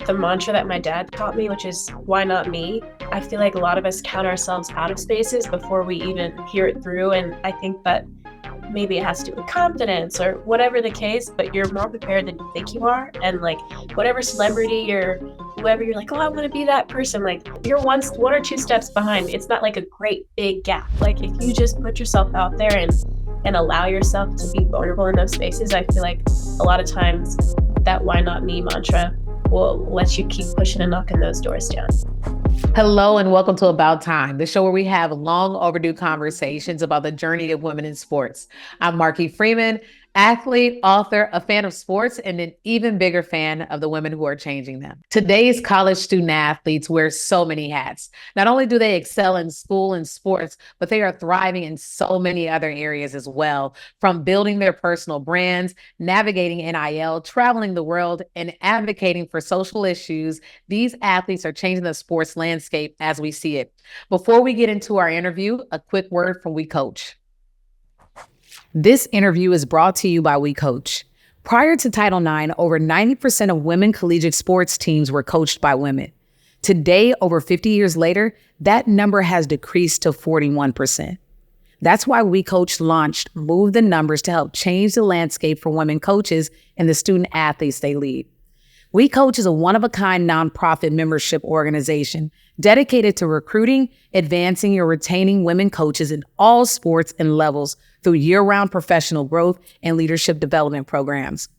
the mantra that my dad taught me, which is why not me? I feel like a lot of us count ourselves out of spaces before we even hear it through. And I think that maybe it has to do with confidence or whatever the case, but you're more prepared than you think you are. And like whatever celebrity or whoever you're like, oh, I want to be that person, like you're one or two steps behind. It's not like a great big gap. Like if you just put yourself out there and allow yourself to be vulnerable in those spaces, I feel like a lot of times that why not me mantra will let you keep pushing and knocking those doors down. Hello and welcome to About Time, the show where we have long overdue conversations about the journey of women in sports. I'm Marky Freeman, athlete, author, a fan of sports, and an even bigger fan of the women who are changing them. Today's college student athletes wear so many hats. Not only do they excel in school and sports, but they are thriving in so many other areas as well, from building their personal brands, navigating NIL, traveling the world, and advocating for social issues. These athletes are changing the sports landscape as we see it. Before we get into our interview, a quick word from WeCOACH. This interview is brought to you by WeCOACH. Prior to Title IX, over 90% of women collegiate sports teams were coached by women. Today, over 50 years later, that number has decreased to 41%. That's why WeCOACH launched Move the Numbers to help change the landscape for women coaches and the student athletes they lead. WeCOACH is a one-of-a-kind nonprofit membership organization dedicated to recruiting, advancing, and retaining women coaches in all sports and levels through year-round professional growth and leadership development programs.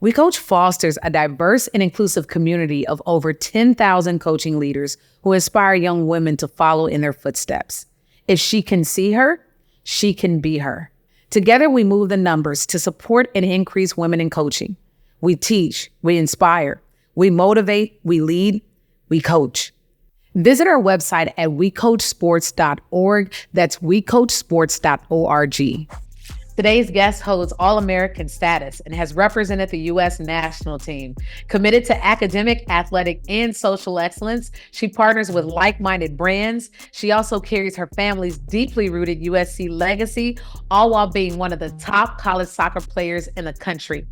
WeCOACH fosters a diverse and inclusive community of over 10,000 coaching leaders who inspire young women to follow in their footsteps. If she can see her, she can be her. Together, we move the numbers to support and increase women in coaching. We teach, we inspire, we motivate, we lead, we coach. Visit our website at wecoachsports.org. That's wecoachsports.org. Today's guest holds All-American status and has represented the U.S. national team. Committed to academic, athletic, and social excellence, she partners with like-minded brands. She also carries her family's deeply rooted USC legacy, all while being one of the top college soccer players in the country.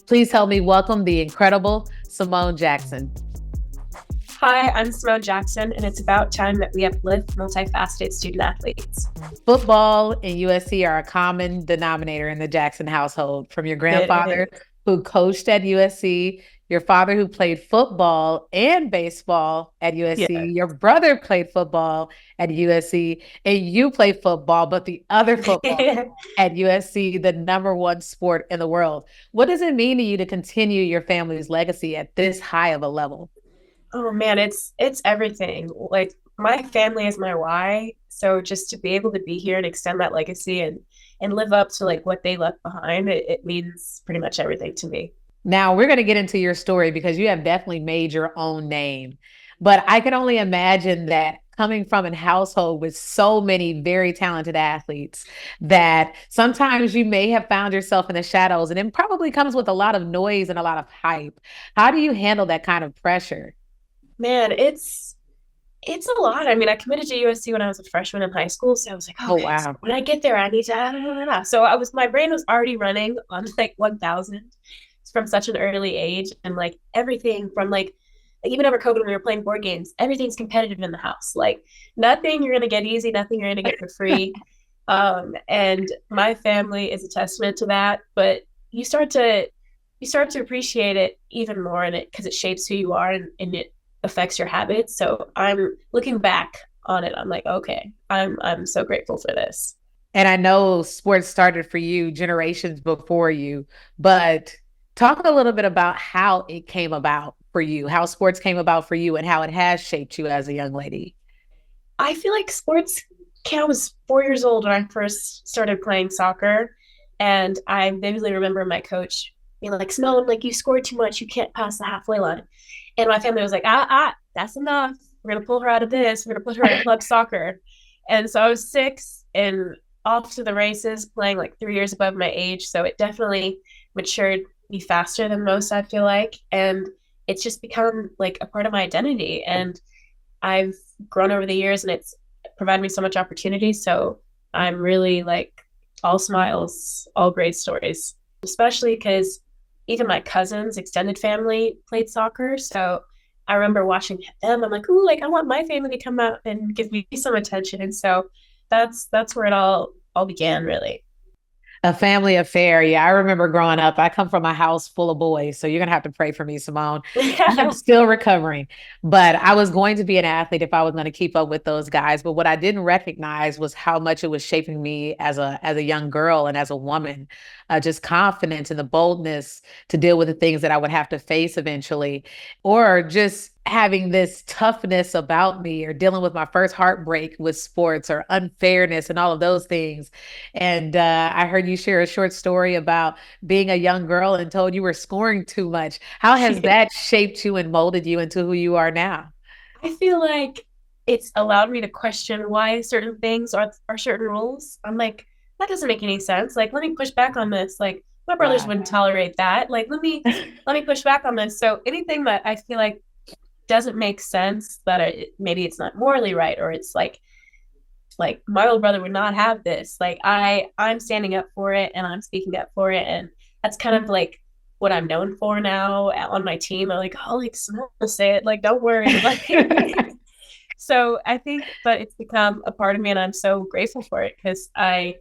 Please help me welcome the incredible Simone Jackson. Hi, I'm Simone Jackson, and it's about time that we uplift multifaceted student athletes. Football and USC are a common denominator in the Jackson household, from your grandfather who coached at USC, your father who played football and baseball at USC, your brother played football at USC, and you played football, but the other football at USC, the number one sport in the world. What does it mean to you to continue your family's legacy at this high of a level? Oh man, it's everything. Like my family is my why. So just to be able to be here and extend that legacy and live up to like what they left behind, it means pretty much everything to me. Now we're going to get into your story because you have definitely made your own name. But I can only imagine that coming from a household with so many very talented athletes that sometimes you may have found yourself in the shadows, and it probably comes with a lot of noise and a lot of hype. How do you handle that kind of pressure? Man, it's a lot. I mean, I committed to USC when I was a freshman in high school, so I was like, okay, wow. So when I get there, I need to. So my brain was already running on like 1,000 from such an early age, and like everything from like even over COVID when we were playing board games, everything's competitive in the house. Like nothing you're gonna get easy, nothing you're gonna get for free. And my family is a testament to that. But you start to appreciate it even more, in it because it shapes who you are and it affects your habits. So I'm looking back on it. I'm like, okay, I'm so grateful for this. And I know sports started for you generations before you, but talk a little bit about how it came about for you, how sports came about for you and how it has shaped you as a young lady. I feel like sports, I was 4 years old when I first started playing soccer. And I vividly remember my coach being like, Simone, like you scored too much. You can't pass the halfway line. And my family was like, that's enough. We're going to pull her out of this. We're going to put her in club soccer. And so I was 6 and off to the races, playing like 3 years above my age. So it definitely matured me faster than most, I feel like. And it's just become like a part of my identity. And I've grown over the years and it's provided me so much opportunity. So I'm really like all smiles, all great stories, especially because even my cousins, extended family played soccer. So I remember watching them. I'm like, ooh, like I want my family to come out and give me some attention. And so that's where it all began, really. A family affair. Yeah, I remember growing up. I come from a house full of boys, so you're gonna have to pray for me, Simone. I'm still recovering, but I was going to be an athlete if I was going to keep up with those guys. But what I didn't recognize was how much it was shaping me as a young girl and as a woman. Just confidence and the boldness to deal with the things that I would have to face eventually, or just having this toughness about me, or dealing with my first heartbreak with sports, or unfairness and all of those things. And I heard you share a short story about being a young girl and told you were scoring too much. How has that shaped you and molded you into who you are now? I feel like it's allowed me to question why certain things are certain rules. I'm like, that doesn't make any sense. Like, let me push back on this. Like, my brothers Wow. wouldn't tolerate that. Like, let me push back on this. So anything that I feel like doesn't make sense, that maybe it's not morally right, or it's like my old brother would not have this. Like I'm standing up for it and I'm speaking up for it, and that's kind of like what I'm known for now on my team. I'm like, oh, like Simone will say it. Like, don't worry. Like, so I think that it's become a part of me, and I'm so grateful for it because I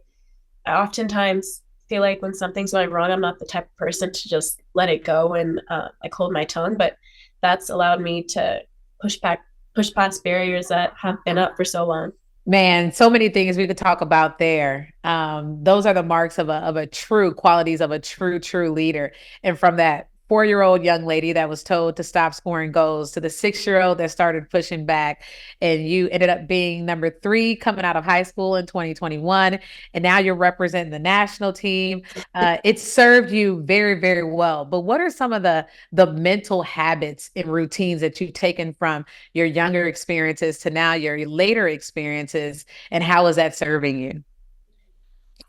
oftentimes feel like when something's going wrong, I'm not the type of person to just let it go and like hold my tongue. But that's allowed me to push back, push past barriers that have been up for so long. Man, so many things we could talk about there. Those are the marks of a true qualities of a true leader. And from that 4-year-old young lady that was told to stop scoring goals to the 6-year-old that started pushing back, and you ended up being number 3 coming out of high school in 2021, and now you're representing the national team. It served you very well. But what are some of the mental habits and routines that you've taken from your younger experiences to now your later experiences, and how is that serving you?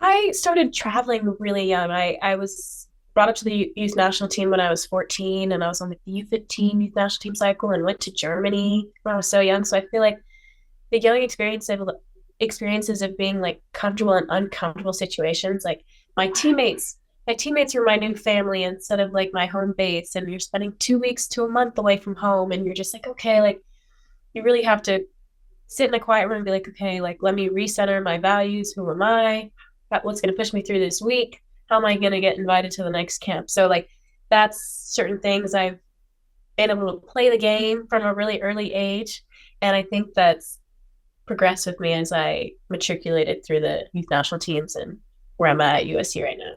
I started traveling really young. I was brought up to the youth national team when I was 14, and I was on the U15 youth national team cycle and went to Germany when I was so young. So I feel like the young experiences of being like comfortable in uncomfortable situations. Like my teammates were my new family instead of like my home base. And you're spending 2 weeks to a month away from home, and you're just like, okay, like you really have to sit in a quiet room and be like, okay, like let me recenter my values. Who am I? What's going to push me through this week? How am I going to get invited to the next camp? So like that's certain things I've been able to play the game from a really early age, and I think that's progressed with me as I matriculated through the youth national teams and where I'm at USC right now.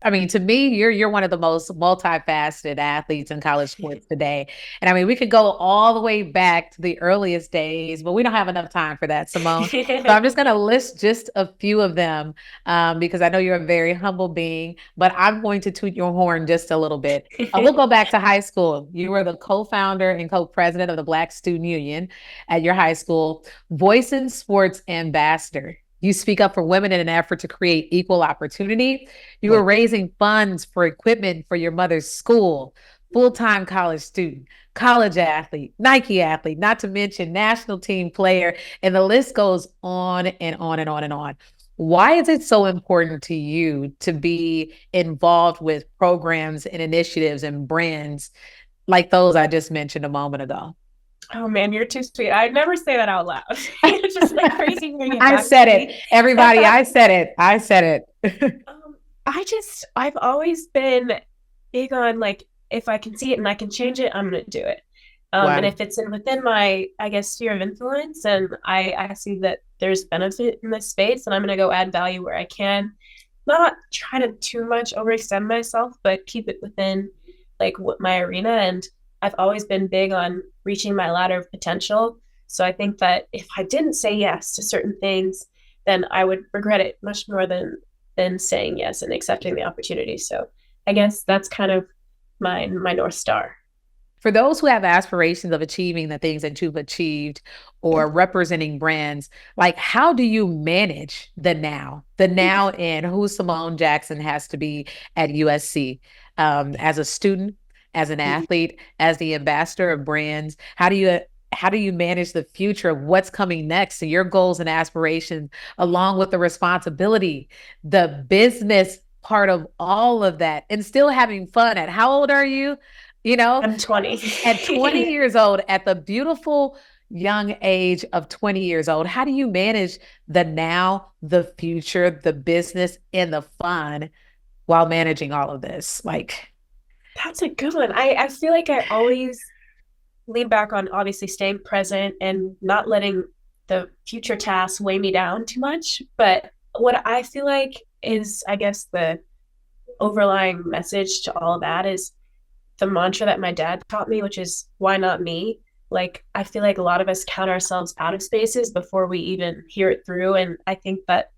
I mean, to me, you're one of the most multifaceted athletes in college sports today. And I mean, we could go all the way back to the earliest days, but we don't have enough time for that, Simone. So I'm just going to list just a few of them, because I know you're a very humble being, but I'm going to toot your horn just a little bit. We'll go back to high school. You were the co-founder and co-president of the Black Student Union at your high school, Voice in Sports ambassador. You speak up for women in an effort to create equal opportunity. You were raising funds for equipment for your mother's school, full-time college student, college athlete, Nike athlete, not to mention national team player, and the list goes on and on and on and on. Why is it so important to you to be involved with programs and initiatives and brands like those I just mentioned a moment ago? Oh man, you're too sweet. I'd never say that out loud. It's just like crazy hearing it I back said from it. me. Everybody, I said it. I said it. I've always been big on like if I can see it and I can change it, I'm gonna do it. And Wow. if it's within my, I guess, sphere of influence, and I see that there's benefit in this space, and I'm gonna go add value where I can. Not try to too much overextend myself, but keep it within like what my arena. And I've always been big on reaching my ladder of potential. So I think that if I didn't say yes to certain things, then I would regret it much more than saying yes and accepting the opportunity. So I guess that's kind of my North Star. For those who have aspirations of achieving the things that you've achieved or representing brands, like how do you manage the now in who Simone Jackson has to be at USC, as a student, as an athlete, as the ambassador of brands? How do you manage the future of what's coming next and your goals and aspirations, along with the responsibility, the business part of all of that, and still having fun? At how old are you? you know, I'm 20. at 20 years old, at the beautiful young age of 20 years old, how do you manage the now, the future, the business, and the fun while managing all of this? Like, That's a good one. I feel like I always lean back on obviously staying present and not letting the future tasks weigh me down too much. But what I feel like is, I guess, the overlying message to all of that is the mantra that my dad taught me, which is why not me? Like, I feel like a lot of us count ourselves out of spaces before we even hear it through. And I think that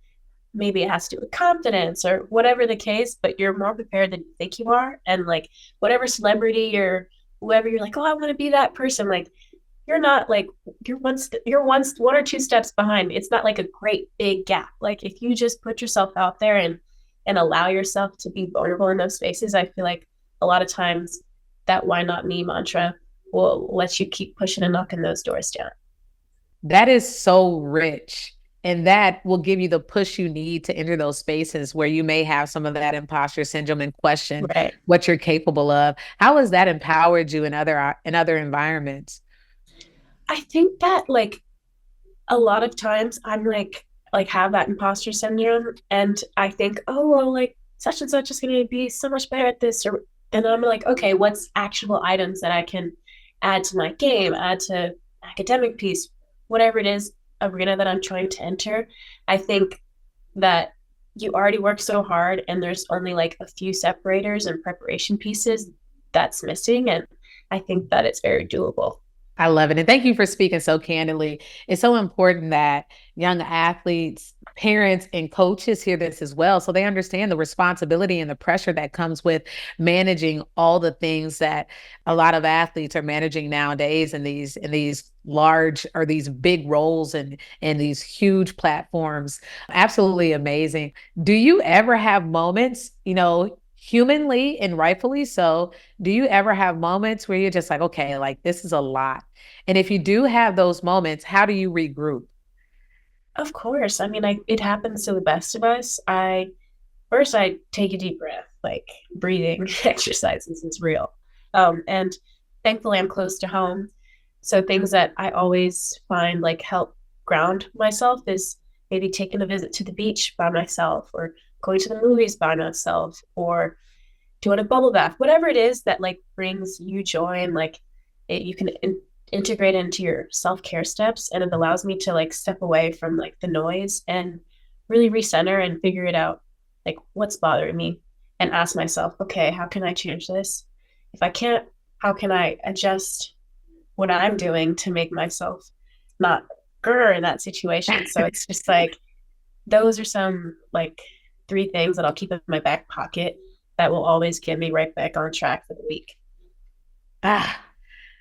maybe it has to do with confidence or whatever the case, but you're more prepared than you think you are. And like, whatever celebrity or whoever you're like, oh, I want to be that person. Like, you're not like you're one or two steps behind. It's not like a great big gap. Like if you just put yourself out there and allow yourself to be vulnerable in those spaces, I feel like a lot of times that why not me mantra will let you keep pushing and knocking those doors down. that is so rich. And that will give you the push you need to enter those spaces where you may have some of that imposter syndrome and question Right. what you're capable of. How has that empowered you in other environments? I think that like a lot of times I'm like have that imposter syndrome and I think, oh well, like such and such is gonna be so much better at this or and I'm like, okay, what's actionable items that I can add to my game, add to academic piece, whatever it is arena that I'm trying to enter. I think that you already work so hard and there's only like a few separators and preparation pieces that's missing. And I think that it's very doable. I love it. And thank you for speaking so candidly. It's so important that young athletes, parents, and coaches hear this as well. So they understand the responsibility and the pressure that comes with managing all the things that a lot of athletes are managing nowadays in these large or these big roles and these huge platforms. Absolutely amazing. Do you ever have moments, humanly and rightfully so, do you ever have moments where you're just like, okay, like this is a lot? And if you do have those moments, how do you regroup? Of course. I mean, it happens to the best of us. I take a deep breath, like breathing exercises is real. And thankfully, I'm close to home. So things that I always find like help ground myself is maybe taking a visit to the beach by myself or going to the movies by myself or doing a bubble bath, whatever it is that like brings you joy and like you can integrate into your self-care steps. And it allows me to like step away from like the noise and really recenter and figure it out, like what's bothering me and ask myself, okay, how can I change this? If I can't, how can I adjust what I'm doing to make myself not grr in that situation? So it's just like, those are some like three things that I'll keep in my back pocket that will always get me right back on track for the week. Ah,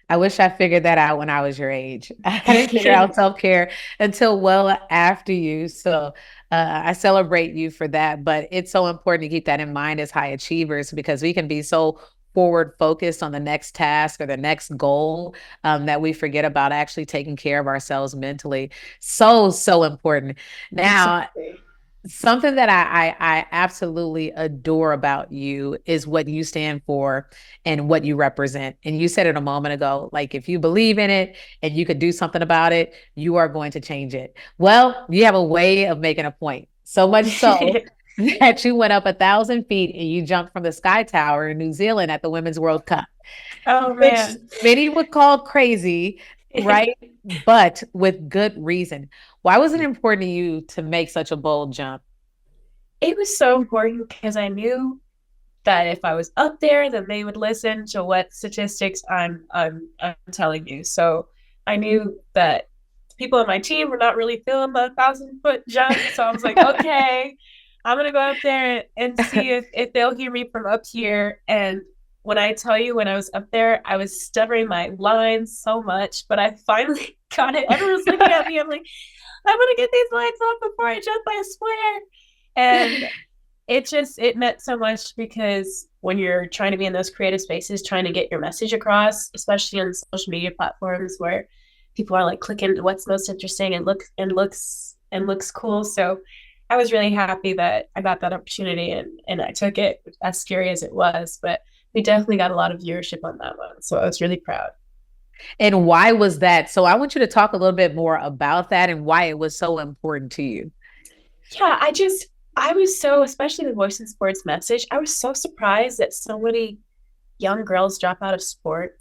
I wish I figured that out when I was your age. I didn't figure out self care until well after you. So I celebrate you for that. But it's so important to keep that in mind as high achievers because we can be so forward focused on the next task or the next goal that we forget about actually taking care of ourselves mentally. So, so important. Now, Exactly. something that I absolutely adore about you is what you stand for and what you represent. And you said it a moment ago, like if you believe in it and you could do something about it, you are going to change it. Well, you have a way of making a point. So much so that you went up 1,000 feet and you jumped from the Sky Tower in New Zealand at the Women's World Cup, Oh which man. many would call crazy, right? But with good reason. Why was it important to you to make such a bold jump? It was so important because I knew that if I was up there, then they would listen to what statistics I'm telling you. So I knew that people on my team were not really feeling the 1,000 foot jump. So I was like, okay, I'm gonna go up there and see if they'll hear me from up here. And when I tell you, when I was up there, I was stuttering my lines so much, but I finally got it. Everyone was looking at me. I'm like, I'm gonna get these lines off before I jump. I swear. And it meant so much because when you're trying to be in those creative spaces, trying to get your message across, especially on social media platforms where people are like clicking to what's most interesting and looks cool. So I was really happy that I got that opportunity and I took it as scary as it was. But we definitely got a lot of viewership on that one. So I was really proud. And why was that? So I want you to talk a little bit more about that and why it was so important to you. Yeah, I was so, especially the Voice in Sports message, I was so surprised that so many young girls drop out of sport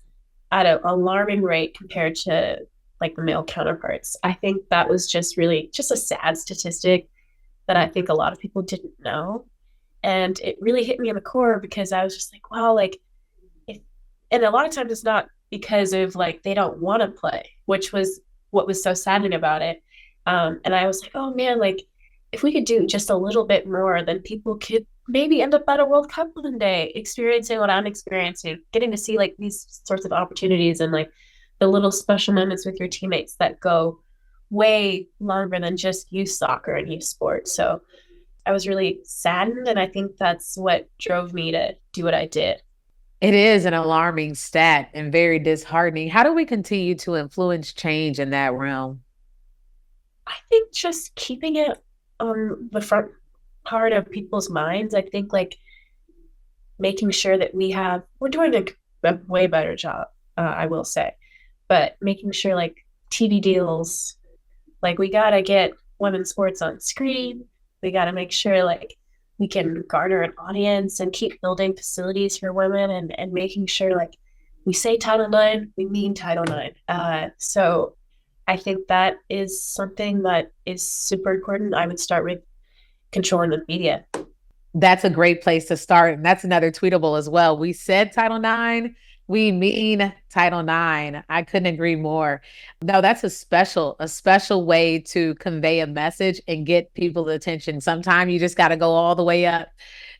at an alarming rate compared to like the male counterparts. I think that was just really just a sad statistic that I think a lot of people didn't know. And it really hit me in the core because I was just like, wow, like if, and a lot of times it's not because of like they don't want to play, which was what was so saddening about it. And I was like, oh man, like if we could do just a little bit more, then people could maybe end up at a World Cup one day, experiencing what I'm experiencing, getting to see like these sorts of opportunities and like the little special moments with your teammates that go way longer than just youth soccer and youth sports. So I was really saddened, and I think that's what drove me to do what I did. It is an alarming stat and very disheartening. How do we continue to influence change in that realm? I think just keeping it on the front part of people's minds. I think like making sure that we're doing a way better job, I will say, but making sure like TV deals, like we gotta get women's sports on screen. We gotta make sure like we can garner an audience and keep building facilities for women and making sure like we say Title IX, we mean Title IX. So I think that is something that is super important. I would start with controlling the media. That's a great place to start. And that's another tweetable as well. We said Title IX. We mean Title IX. I couldn't agree more. No, that's a special way to convey a message and get people's attention. Sometimes you just got to go all the way up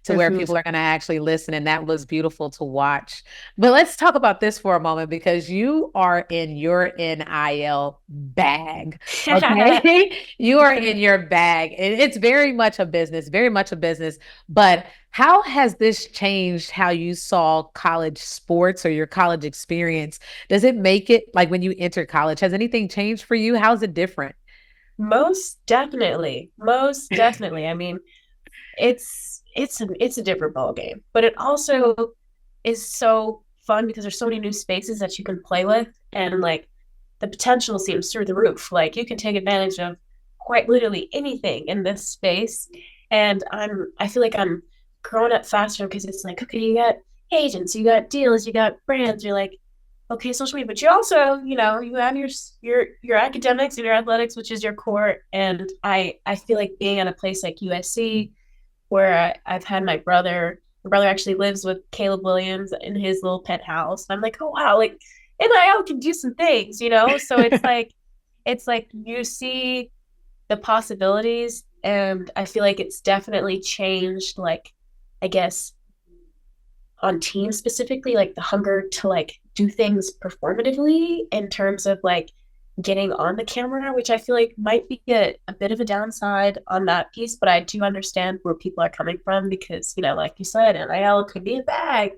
to where Mhm. people are going to actually listen. And that was beautiful to watch. But let's talk about this for a moment because you are in your NIL bag. Okay. You are in your bag. And it's very much a business, very much a business. But how has this changed how you saw college sports or your college experience? Does it make it like when you enter college? Has anything changed for you? How's it different? Most definitely. Most definitely. I mean, it's a different ball game, but it also is so fun because there's so many new spaces that you can play with, and like the potential seems through the roof. Like you can take advantage of quite literally anything in this space, and I feel like I'm growing up faster because it's like okay, you got agents, you got deals, you got brands. You're like okay, social media, but you also you have your academics and your athletics, which is your core. And I feel like being at a place like USC where I've had my brother actually lives with Caleb Williams in his little penthouse. And I'm like, oh wow, like NIL can do some things, you know? So it's like you see the possibilities, and I feel like it's definitely changed like I guess on teams specifically, like the hunger to like do things performatively in terms of like getting on the camera, which I feel like might be a bit of a downside on that piece, but I do understand where people are coming from because, like you said, NIL could be a bag,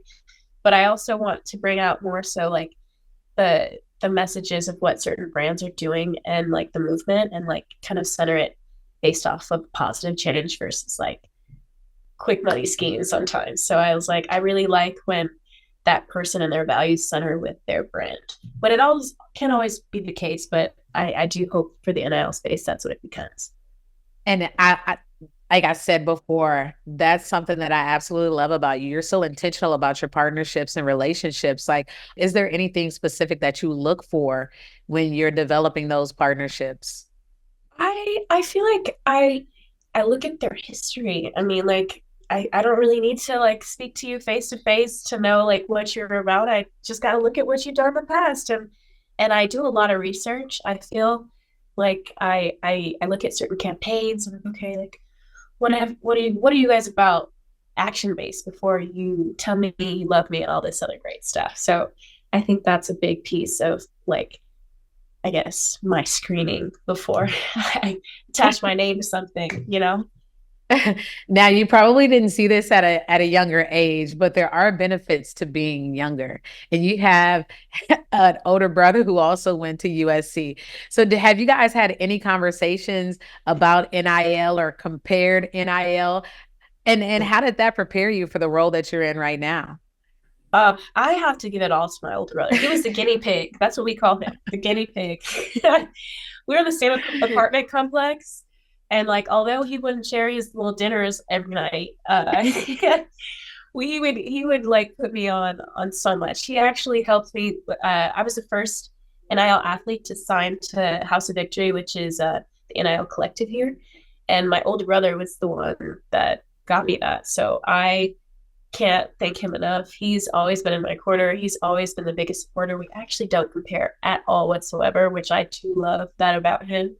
but I also want to bring out more so like the messages of what certain brands are doing and like the movement and like kind of center it based off of positive change versus like quick money schemes sometimes. So I was like, I really like when that person and their values center with their brand. But it always can't always be the case, but I do hope for the NIL space that's what it becomes. And like I said before, that's something that I absolutely love about you. You're so intentional about your partnerships and relationships. Like, is there anything specific that you look for when you're developing those partnerships? I feel like I look at their history. I mean, like I don't really need to like speak to you face to face to know like what you're about. I just gotta look at what you've done in the past, and I do a lot of research. I feel like I look at certain campaigns and I'm like, okay, like what are you guys about action based before you tell me you love me and all this other great stuff. So I think that's a big piece of like I guess my screening before I attach my name to something, you know? Now, you probably didn't see this at a younger age, but there are benefits to being younger. And you have an older brother who also went to USC. So have you guys had any conversations about NIL or compared NIL? And how did that prepare you for the role that you're in right now? I have to give it all to my older brother. He was the guinea pig. That's what we call him, the guinea pig. We were in the same apartment complex, and like, although he wouldn't share his little dinners every night, he would like put me on so much. He actually helped me. I was the first NIL athlete to sign to House of Victory, which is the NIL collective here, and my older brother was the one that got me that. So I can't thank him enough. He's always been in my corner. He's always been the biggest supporter. We actually don't compare at all whatsoever, which I too love that about him.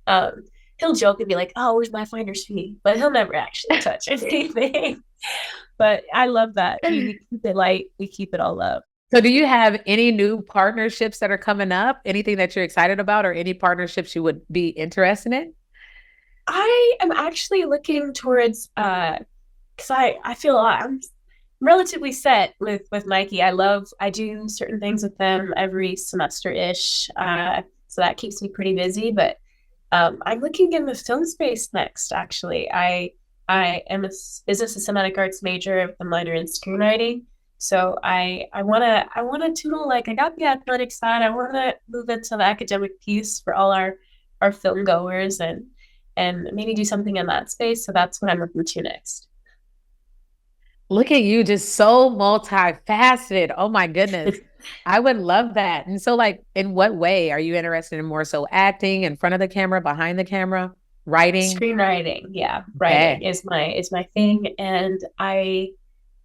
Um, he'll joke and be like, "Oh, where's my finder's fee?" But he'll never actually touch anything. But I love that. We keep it light. We keep it all up. So do you have any new partnerships that are coming up? Anything that you're excited about or any partnerships you would be interested in? I am actually looking towards because I feel I'm relatively set with Nike. I do certain things with them every semester ish, so that keeps me pretty busy. But I'm looking in the film space next. Actually, I am a business and cinematic arts major with a minor in screenwriting. So I wanna toodle, like I got the athletic side. I wanna move into the academic piece for all our film goers and maybe do something in that space. So that's what I'm looking to next. Look at you, just so multifaceted. Oh my goodness. I would love that. And so, like, in what way are you interested in more so acting in front of the camera, behind the camera, writing? Screenwriting, yeah, writing Okay. is my thing, and I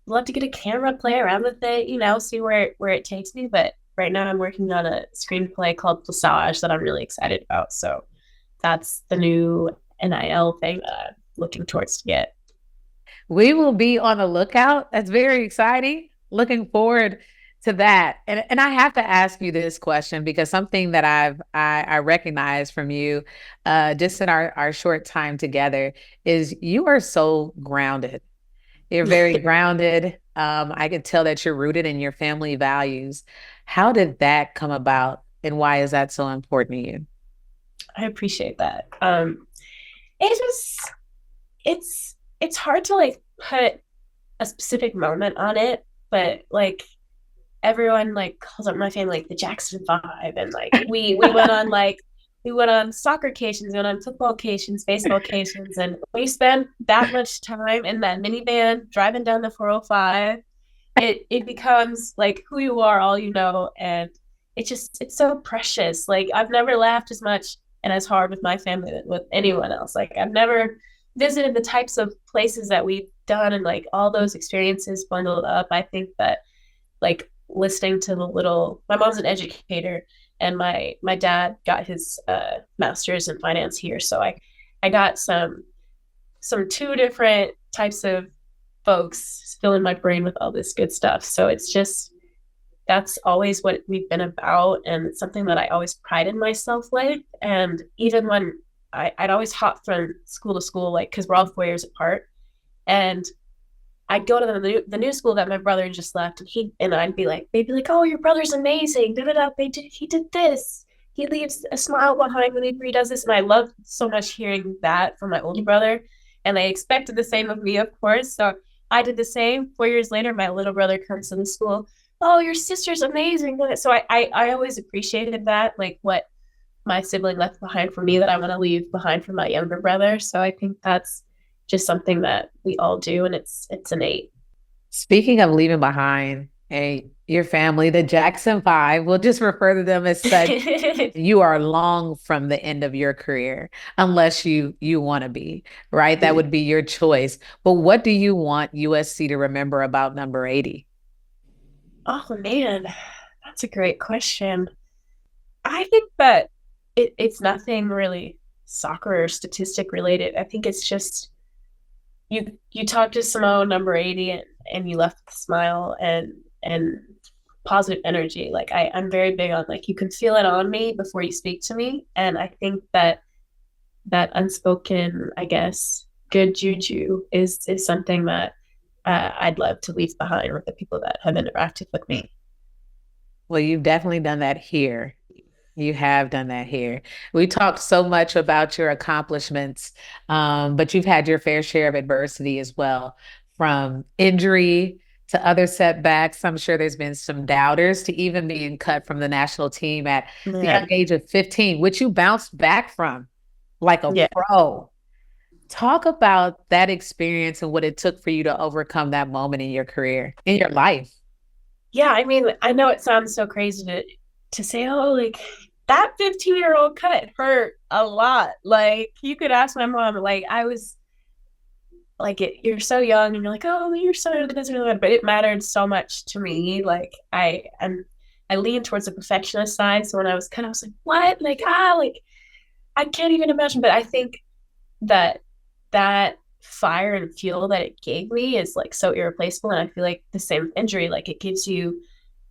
love to get a camera, play around with it, see where it takes me. But right now, I'm working on a screenplay called Passage that I'm really excited about. So that's the new NIL thing that I'm looking towards to get. We will be on the lookout. That's very exciting. Looking forward to that. And I have to ask you this question because something that I recognize from you just in our short time together is you are so grounded. You're very grounded. I can tell that you're rooted in your family values. How did that come about and why is that so important to you? I appreciate that. It just it's hard to like put a specific moment on it, but like everyone like calls up my family like the Jackson Five, and like we went on soccer occasions, we went on football occasions, baseball occasions, and we spent that much time in that minivan driving down the 405. It becomes like who you are, all you know, and it's so precious. Like I've never laughed as much and as hard with my family than with anyone else. Like I've never visited the types of places that we've done and like all those experiences bundled up. I think that like listening to the little my mom's an educator and my dad got his master's in finance here, so I got some two different types of folks filling my brain with all this good stuff. So it's just that's always what we've been about, and it's something that I always prided myself with. And even when I'd always hop from school to school, like because we're all 4 years apart, and I'd go to the new school that my brother just left, and I'd be like, they'd be like, "Oh, your brother's amazing. Da da da. He did this. He leaves a smile behind whenever he does this." And I love so much hearing that from my older brother, and they expected the same of me, of course. So I did the same. 4 years later, my little brother comes to the school. "Oh, your sister's amazing." So I always appreciated that, like what my sibling left behind for me, that I want to leave behind for my younger brother. So I think that's just something that we all do, and it's innate. Speaking of leaving behind your family, the Jackson Five, we'll just refer to them as such. You are long from the end of your career, unless you want to be, right? That would be your choice. But what do you want USC to remember about number 80? Oh man, that's a great question. I think that it's nothing really soccer or statistic related. I think it's just you talked to Simone number 80, and you left with a smile and positive energy. Like I'm very big on like you can feel it on me before you speak to me. And I think that that unspoken, I guess, good juju is something that I'd love to leave behind with the people that have interacted with me. Well, you've definitely done that here. You have done that here. We talked so much about your accomplishments, but you've had your fair share of adversity as well, from injury to other setbacks. I'm sure there's been some doubters to even being cut from the national team at the Yeah. young age of 15, which you bounced back from like a Yeah. pro. Talk about that experience and what it took for you to overcome that moment in your career, in your life. Yeah, I mean, I know it sounds so crazy to say, oh, like that 15-year-old cut hurt a lot. Like you could ask my mom, like I was like you're so young and you're like, oh, you're so young, it doesn't really matter. But it mattered so much to me. Like I leaned towards the perfectionist side. So when I was kind of I was like, what? Like I can't even imagine. But I think that that fire and fuel that it gave me is like so irreplaceable. And I feel like the same injury, like it gives you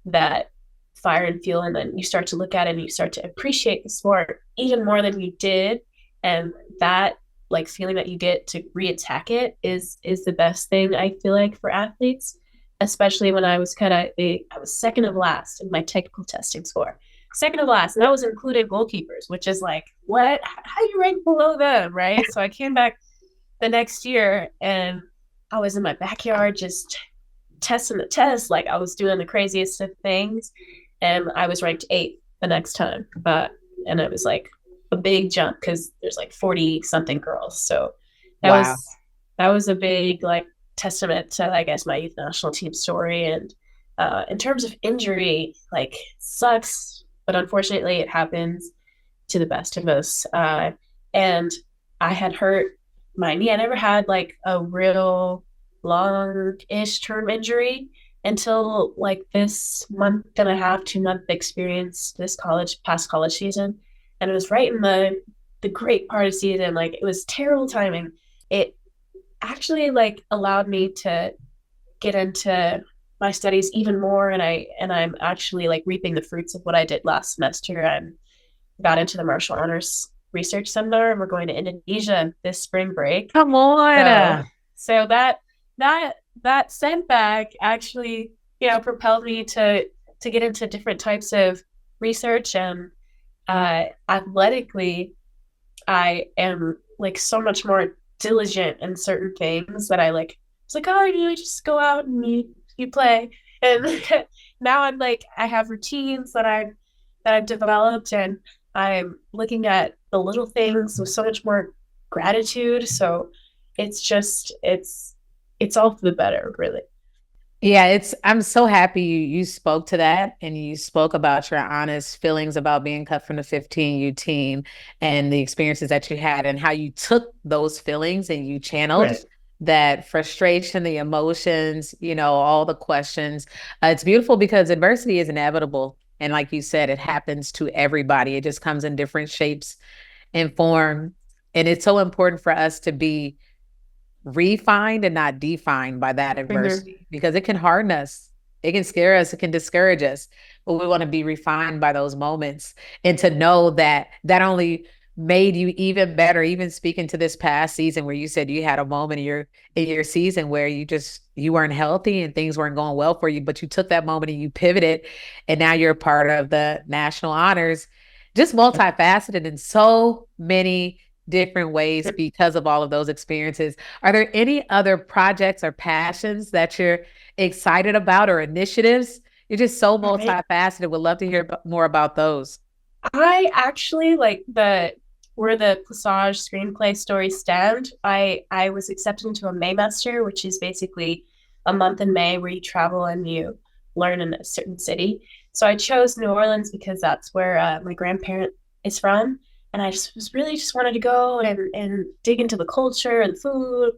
that fire and fuel, and then you start to look at it and you start to appreciate the sport even more than you did. And that like feeling that you get to reattack it is the best thing I feel like for athletes, especially when I was I was second of last in my technical testing score, second of last, and that was included goalkeepers, which is like what, how do you rank below them, right? So I came back the next year and I was in my backyard just testing the test. Like I was doing the craziest of things and I was ranked eighth the next time. And it was like a big jump because there's like 40 something girls. So that Wow. was that was a big like testament to I guess my youth national team story. And in terms of injury, like sucks, but unfortunately it happens to the best of us. And I had hurt my knee. I never had like a real long-ish term injury until like this month and a half, 2 month experience this past college season. And it was right in the great part of season. Like it was terrible timing. It actually like allowed me to get into my studies even more, and I'm actually like reaping the fruits of what I did last semester. I got into the Marshall Honors Research Seminar, and we're going to Indonesia this spring break. Come So, on. so that that setback actually, propelled me to get into different types of research. And athletically, I am like so much more diligent in certain things that I like. It's like, oh, you just go out and you play. And now I'm like, I have routines that I've developed, and I'm looking at the little things with so much more gratitude. So it's just it's all for the better, really. Yeah, I'm so happy you spoke to that and you spoke about your honest feelings about being cut from the 15U team and the experiences that you had and how you took those feelings and you channeled Right. that frustration, the emotions, all the questions. It's beautiful because adversity is inevitable. And like you said, it happens to everybody. It just comes in different shapes and form. And it's so important for us to be refined and not defined by that Mm-hmm. adversity because it can harden us. It can scare us. It can discourage us. But we want to be refined by those moments and to know that that only made you even better. Even speaking to this past season where you said you had a moment in your season where you weren't healthy and things weren't going well for you, but you took that moment and you pivoted and now you're part of the national honors, just multifaceted in so many different ways because of all of those experiences. Are there any other projects or passions that you're excited about or initiatives? You're just so Right. multifaceted. Would love to hear more about those. I actually like the where the Passage screenplay story stemmed. I was accepted into a Maymester, which is basically a month in May where you travel and you learn in a certain city. So I chose New Orleans because that's where my grandparent is from, and I just was really just wanted to go and dig into the culture and food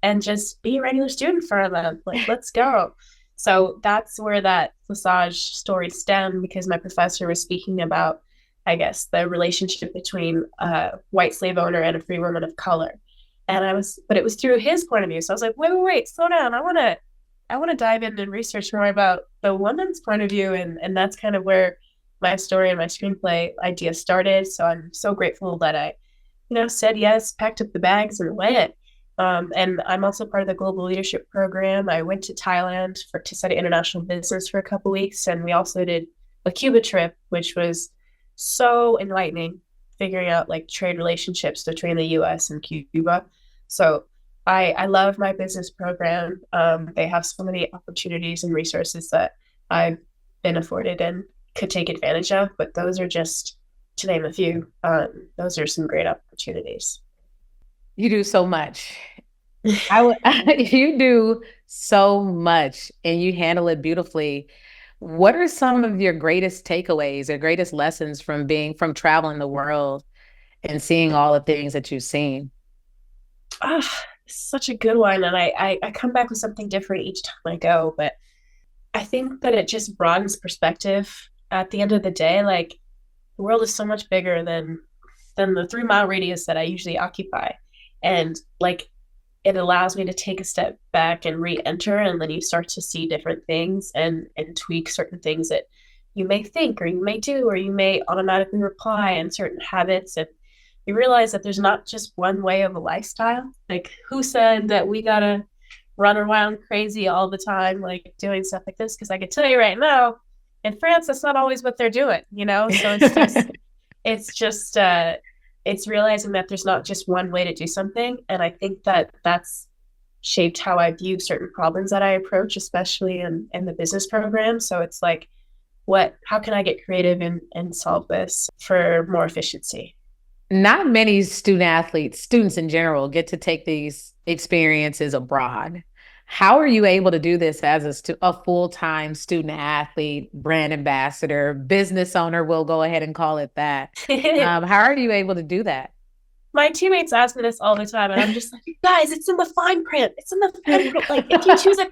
and just be a regular student for them. Like, let's go. So that's where that Passage story stemmed, because my professor was speaking about, I guess, the relationship between a white slave owner and a free woman of color. But it was through his point of view. So I was like, wait, slow down. I want to dive in and research more about the woman's point of view. And that's kind of where my story and my screenplay idea started. So I'm so grateful that I, said yes, packed up the bags and went. And I'm also part of the global leadership program. I went to Thailand to study international business for a couple of weeks, and we also did a Cuba trip, which was so enlightening, figuring out like trade relationships between the U.S. and Cuba. So I love my business program. They have so many opportunities and resources that I've been afforded and could take advantage of, but those are just to name a few. Those are some great opportunities. You do so much. I would you do so much and you handle it beautifully. What are some of your greatest takeaways or greatest lessons from from traveling the world and seeing all the things that you've seen? Such a good one. And I come back with something different each time I go, but I think that it just broadens perspective at the end of the day. Like the world is so much bigger than the 3 mile radius that I usually occupy. And like it allows me to take a step back and re-enter, and then you start to see different things and tweak certain things that you may think or you may do or you may automatically reply in certain habits, and you realize that there's not just one way of a lifestyle. Like who said that we gotta run around crazy all the time like doing stuff like this? Because I can tell you right now, in France that's not always what they're doing, so it's just it's realizing that there's not just one way to do something. And I think that that's shaped how I view certain problems that I approach, especially in the business program. So it's like, how can I get creative and solve this for more efficiency? Not many student athletes, students in general, get to take these experiences abroad. How are you able to do this as a full-time student athlete, brand ambassador, business owner? We'll go ahead and call it that. How are you able to do that? My teammates ask me this all the time, and I'm just like, guys, it's in the fine print. It's in the fine print. Like, if you choose it,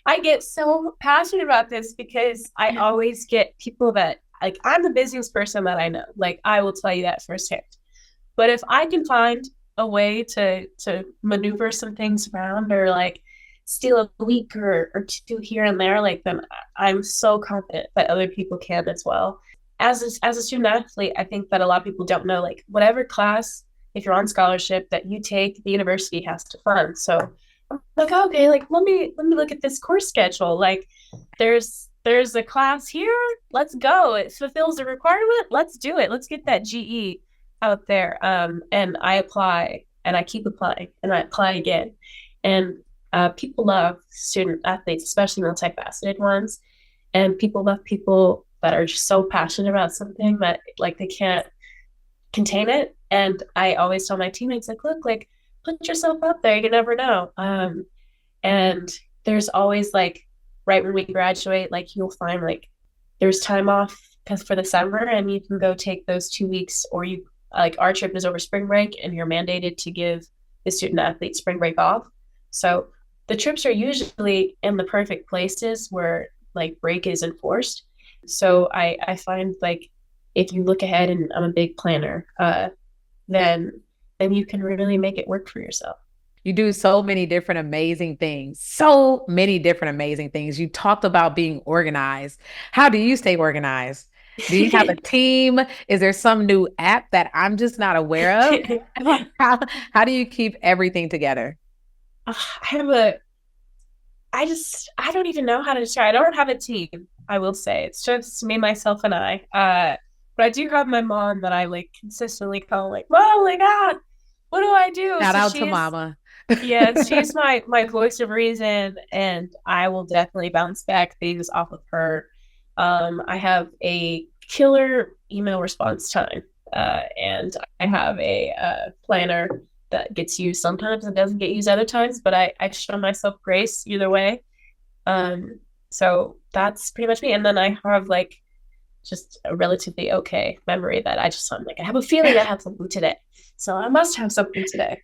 I get so passionate about this because I always get people that, like, I'm the busiest person that I know. Like, I will tell you that firsthand. But if I can find a way to maneuver some things around or like steal a week or two here and there, like then I'm so confident that other people can as well. As a student athlete, I think that a lot of people don't know, like whatever class, if you're on scholarship that you take, the university has to fund. So I'm like, okay, like let me look at this course schedule. Like there's a class here, let's go. It fulfills the requirement, let's do it. Let's get that GE out there. And I apply and I keep applying and I apply again. And people love student athletes, especially multifaceted ones. And people love people that are just so passionate about something that like they can't contain it. And I always tell my teammates, like, look, like put yourself out there. You never know. And there's always like right when we graduate, like you'll find like there's time off because for the summer and you can go take those 2 weeks, or you like our trip is over spring break and you're mandated to give the student athlete spring break off. So the trips are usually in the perfect places where like break is enforced. So I find like if you look ahead, and I'm a big planner, then you can really make it work for yourself. You do so many different amazing things. So many different amazing things. You talked about being organized. How do you stay organized? Do you have a team? Is there some new app that I'm just not aware of? How do you keep everything together? I have a I don't even know how to describe. I don't have a team, I will say. It's just me, myself, and I. But I do have my mom that I like consistently call, like, Mom, like, what do I do? Shout So out to mama. yeah, she's my voice of reason, and I will definitely bounce back things off of her. I have a killer email response time, and I have a planner that gets used sometimes and doesn't get used other times, but I show myself grace either way. So that's pretty much me. And then I have like just a relatively okay memory that I'm like, I have a feeling I have something today. So I must have something today.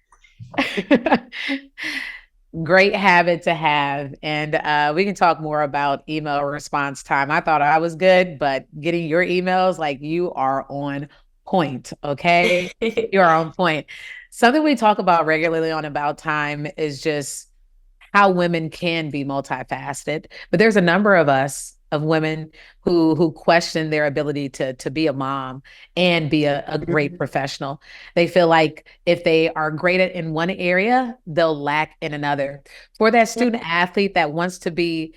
Great habit to have. And we can talk more about email response time. I thought I was good, but getting your emails, like you are on point. Okay. You're on point. Something we talk about regularly on About Time is just how women can be multifaceted. But there's a number of us of women who question their ability to be a mom and be a great professional. They feel like if they are great at in one area, they'll lack in another. For that student athlete that wants to be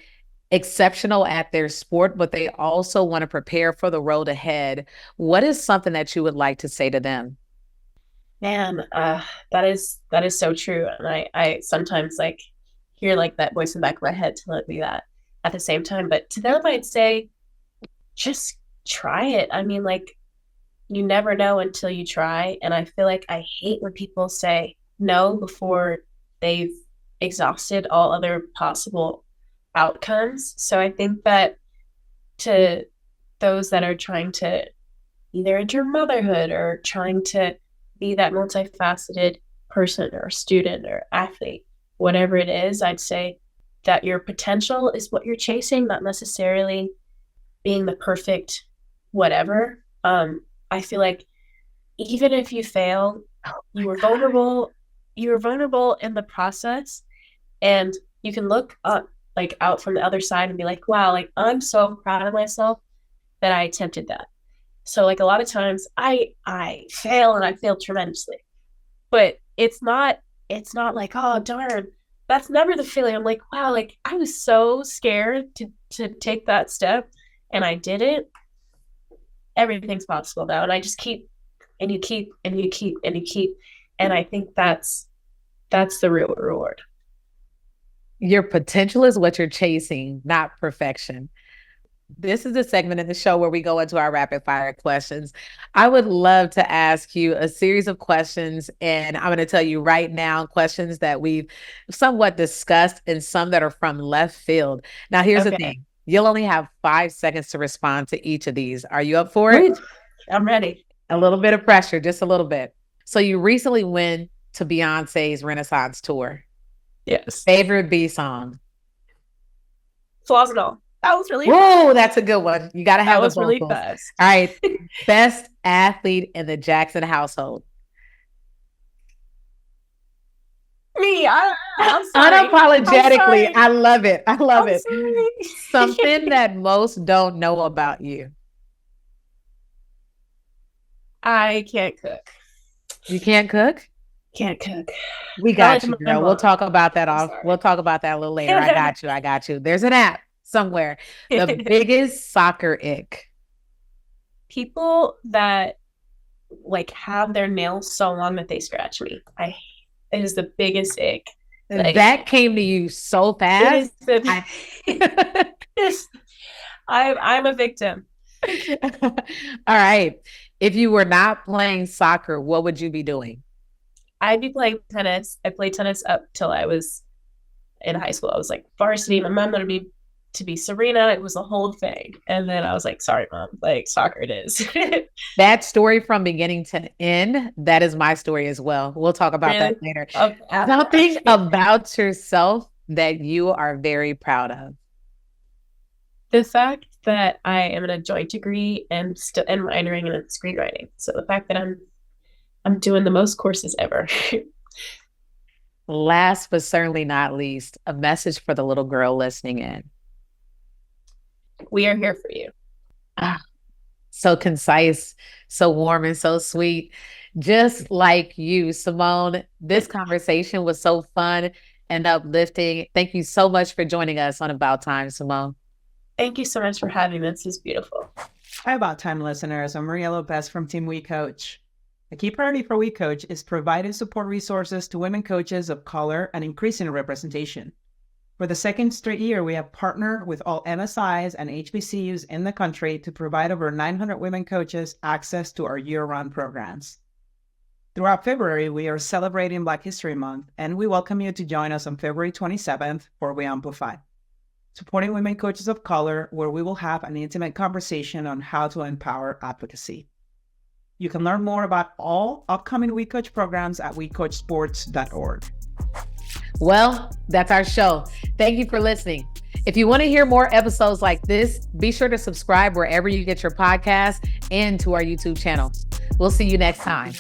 exceptional at their sport, but they also want to prepare for the road ahead, what is something that you would like to say to them? Man, that is so true. And I sometimes like hear like that voice in the back of my head telling me that at the same time. But to them, I'd say just try it. I mean, like you never know until you try. And I feel like I hate when people say no before they've exhausted all other possible outcomes. So I think that to those that are trying to either enter motherhood or trying to be that multifaceted person or student or athlete, whatever it is, I'd say that your potential is what you're chasing, not necessarily being the perfect whatever. I feel like even if you fail, you were vulnerable. You were vulnerable in the process, and you can look up like out from the other side and be like, wow, like I'm so proud of myself that I attempted that. So like a lot of times I fail and I fail tremendously. But it's not like, oh darn. That's never the feeling. I'm like, wow, like I was so scared to take that step and I did it. Everything's possible now. And I just keep and you keep and you keep and you keep. And I think that's the real reward. Your potential is what you're chasing, not perfection. This is a segment in the show where we go into our rapid fire questions. I would love to ask you a series of questions, and I'm going to tell you right now questions that we've somewhat discussed and some that are from left field. Now, here's the Okay. thing. You'll only have 5 seconds to respond to each of these. Are you up for it? Ooh, I'm ready. A little bit of pressure, just a little bit. So you recently went to Beyonce's Renaissance tour. Yes. Favorite B song? Flaws and all. That was really Whoa, that's a good one. You got to that have the was really vocals. fast. All right. Best athlete in the Jackson household. Me, I'm sorry. I'm Unapologetically. sorry. I love it. I love I'm it. Something sorry. that most don't know about you. I can't cook. You can't cook? Can't cook. We Not got you, like my girl. We'll mom. talk about that I'm off. We'll sorry. talk about that a little later. I got you. I got you. There's an app somewhere. The biggest soccer ick. People that like have their nails so long that they scratch me. I It is the biggest ick. Like That came to you so it fast. is the I yes, I'm a victim. All right. If you were not playing soccer, what would you be doing? I'd be playing tennis. I played tennis up till I was in high school. I was like varsity. My mom wanted me to be Serena. It was a whole thing. And then I was like, sorry, mom, like soccer it is. That story from beginning to end, that is my story as well. We'll talk about that Really? later. Something Okay. about yourself that you are very proud of. The fact that I am in a joint degree and still and minoring in screenwriting. So the fact that I'm doing the most courses ever. Last but certainly not least, a message for the little girl listening in. We are here for you. Ah, so concise, so warm, and so sweet. Just like you, Simone, this conversation was so fun and uplifting. Thank you so much for joining us on About Time, Simone. Thank you so much for having me. This is beautiful. Hi, About Time listeners. I'm Maria Lopez from Team WeCOACH. A key priority for WeCOACH is providing support resources to women coaches of color and increasing representation. For the second straight year, we have partnered with all MSIs and HBCUs in the country to provide over 900 women coaches access to our year-round programs. Throughout February, we are celebrating Black History Month, and we welcome you to join us on February 27th for We Amplify, supporting women coaches of color, where we will have an intimate conversation on how to empower advocacy. You can learn more about all upcoming WeCOACH programs at wecoachsports.org. Well, that's our show. Thank you for listening. If you want to hear more episodes like this, be sure to subscribe wherever you get your podcasts and to our YouTube channel. We'll see you next time.